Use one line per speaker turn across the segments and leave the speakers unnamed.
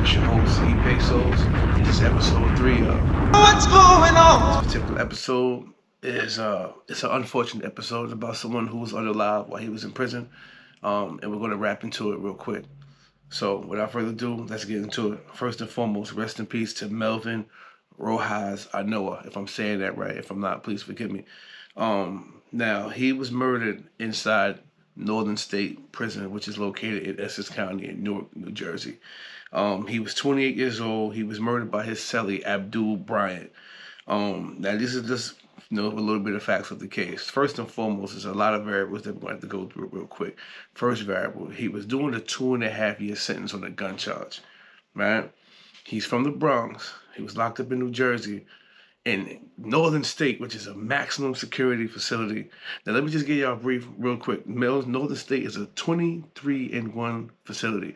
It's your host, E Pesos, and this is episode 3 of
What's going on?
this particular episode is it's an unfortunate episode about someone who was unalive while he was in prison. And we're gonna wrap into it real quick. So without further ado, let's get into it. First and foremost, rest in peace to Melvin Rojas Anoa, if I'm saying that right. If I'm not, please forgive me. Now he was murdered inside Northern State Prison, which is located in Essex County in Newark, New Jersey. He was 28 years old. He was murdered by his cellie, Abdul Bryant. Now this is just a little bit of facts of the case. First and foremost, there's a lot of variables that we're going to have to go through real quick. First variable, he was doing a 2.5 year sentence on a gun charge, right? He's from the Bronx. He was locked up in New Jersey in Northern State, which is a maximum security facility. Now, let me just give y'all a brief real quick. Northern State is a 23-in-1 facility.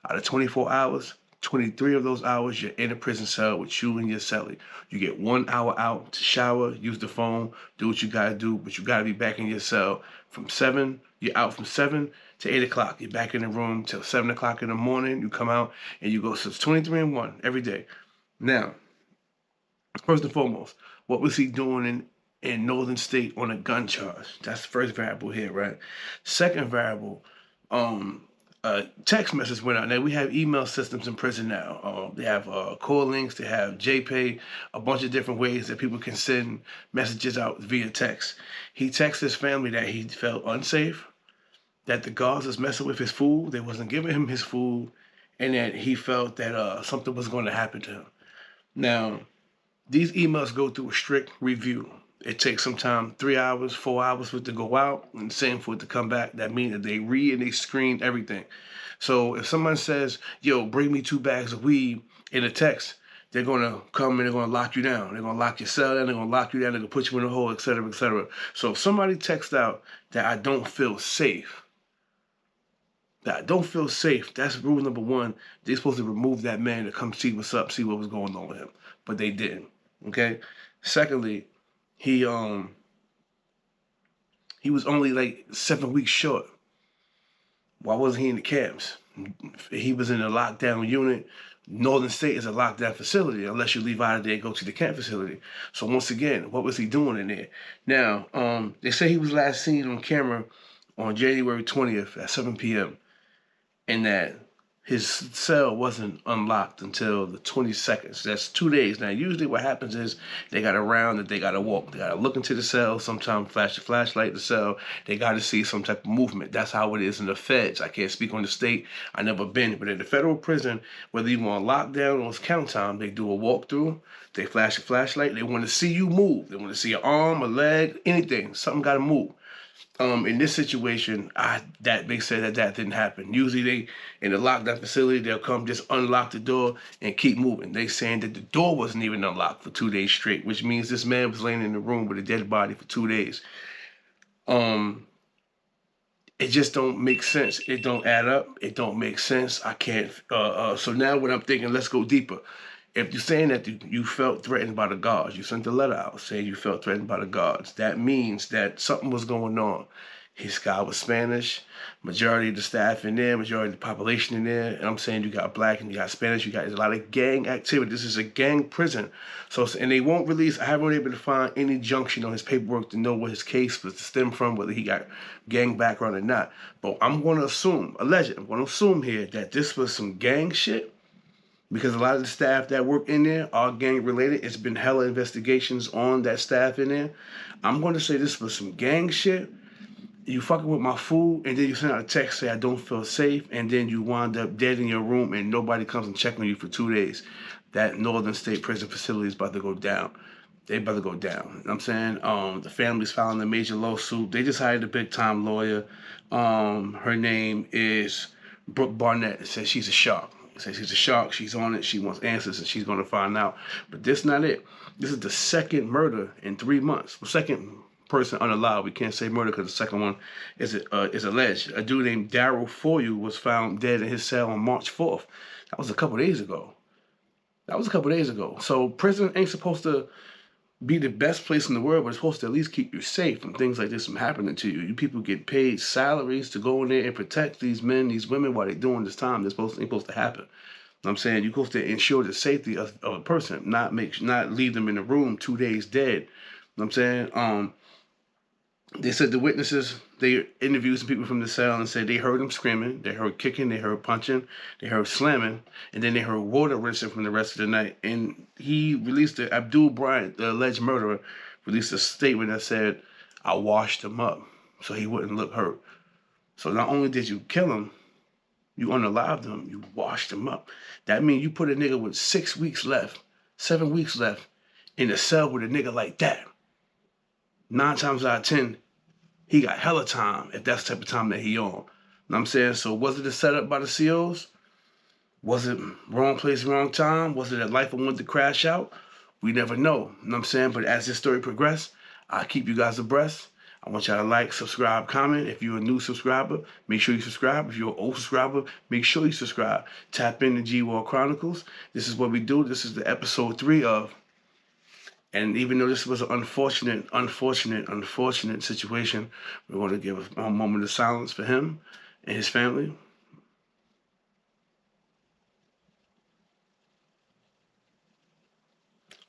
Out of 24 hours, 23 of those hours, you're in a prison cell with you and your cellie. You get 1 hour out to shower, use the phone, do what you gotta do, but you gotta be back in your cell from 7. You're out from 7 to 8 o'clock. You're back in the room till 7 o'clock in the morning. You come out and you go. So it's 23-in-1 every day. Now, first and foremost, what was he doing in Northern State on a gun charge? That's the first variable here, right? Second variable, text message went out. Now we have email systems in prison now. They have call links, they have JPay, a bunch of different ways that people can send messages out via text. He texted his family that he felt unsafe, that the guards was messing with his food, they wasn't giving him his food, and that he felt that something was going to happen to him. Now, these emails go through a strict review. It takes sometimes 3 hours, 4 hours for it to go out, and same for it to come back. That means that they read and they screen everything. So if someone says, yo, bring me 2 bags of weed in a text, they're going to come and they're going to lock you down. They're going to lock your cell down, they're going to lock you down, they're going to put you in a hole, et cetera, et cetera. So if somebody texts out that I don't feel safe, that's rule number 1. They're supposed to remove that man to come see what's up, see what was going on with him. But they didn't. Okay? Secondly, he was only like 7 weeks short. Why wasn't he in the camps? He was in a lockdown unit. Northern State is a lockdown facility unless you leave out of there and go to the camp facility. So once again, what was he doing in there? Now, they say he was last seen on camera on January 20th at 7 p.m. and that his cell wasn't unlocked until the 22nd. So that's 2 days. Now, usually what happens is they got a round that they got to walk. They got to look into the cell, sometimes flash a flashlight in the cell. They got to see some type of movement. That's how it is in the feds. I can't speak on the state. I never been. But in the federal prison, whether you want lockdown or it's count time, they do a walkthrough. They flash a flashlight. They want to see you move. They want to see your arm, a leg, anything. Something got to move. In this situation, they said that didn't happen. Usually they, in the lockdown facility, they'll come just unlock the door and keep moving. They saying that the door wasn't even unlocked for 2 days straight, which means this man was laying in the room with a dead body for 2 days. It just don't make sense. It don't add up. It don't make sense. I can't. So now what I'm thinking, let's go deeper. If you're saying that you felt threatened by the guards, you sent a letter out saying you felt threatened by the guards, that means that something was going on. His guy was Spanish, majority of the staff in there, majority of the population in there, and I'm saying you got black and you got Spanish, you got a lot of gang activity. This is a gang prison. So, and they won't release, I haven't been able to find any junction on his paperwork to know what his case was to stem from, whether he got gang background or not. But I'm going to assume, I'm going to assume here that this was some gang shit, because a lot of the staff that work in there are gang related. It's been hella investigations on that staff in there. I'm going to say this was some gang shit. You fucking with my food, and then you send out a text say I don't feel safe, and then you wind up dead in your room and nobody comes and check on you for 2 days. That Northern State prison facility is about to go down. They about to go down. You know what I'm saying? The family's filing a major lawsuit. They just hired a big time lawyer. Her name is Brooke Barnett. It says she's a shark. Says she's a shark, she's on it, she wants answers, and she's going to find out. But this not it. This is the second murder in 3 months. The second person unalive. We can't say murder because the second one is alleged. A dude named Daryl Foyle was found dead in his cell on March 4th. That was a couple days ago. So prison ain't supposed to be the best place in the world, but it's supposed to at least keep you safe from things like this from happening to you. You people get paid salaries to go in there and protect these men, these women while they're doing this time. They're supposed to happen. what I'm saying? You're supposed to ensure the safety of a person, not leave them in the room 2 days dead. You know what I'm saying? They said the witnesses, they interviewed some people from the cell and said they heard him screaming, they heard kicking, they heard punching, they heard slamming, and then they heard water rinsing from the rest of the night. And he released it. Abdul Bryant, the alleged murderer, released a statement that said, I washed him up so he wouldn't look hurt. So not only did you kill him, you unalived him, you washed him up. That means you put a nigga with 6 weeks left, 7 weeks left in a cell with a nigga like that. 9 times out of 10, he got hella time if that's the type of time that he on. You know what I'm saying? So was it a setup by the COs? Was it wrong place, wrong time? Was it a life I wanted to crash out? We never know. You know what I'm saying? But as this story progresses, I'll keep you guys abreast. I want y'all to like, subscribe, comment. If you're a new subscriber, make sure you subscribe. If you're an old subscriber, make sure you subscribe. Tap into G-Wall Chronicles. This is what we do. This is the episode 3 of. And even though this was an unfortunate situation, we're going to give a moment of silence for him and his family.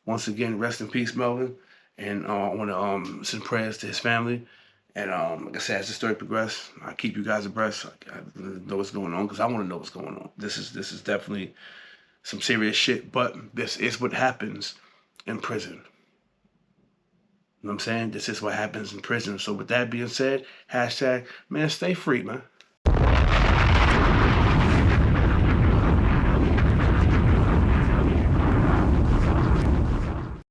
Once again, rest in peace, Melvin. And I want to send prayers to his family. And like I said, as the story progresses, I'll keep you guys abreast. I know what's going on because I want to know what's going on. This is definitely some serious shit, but this is what happens in prison. You know what I'm saying? This is what happens in prison. So with that being said, hashtag, man, stay free, man.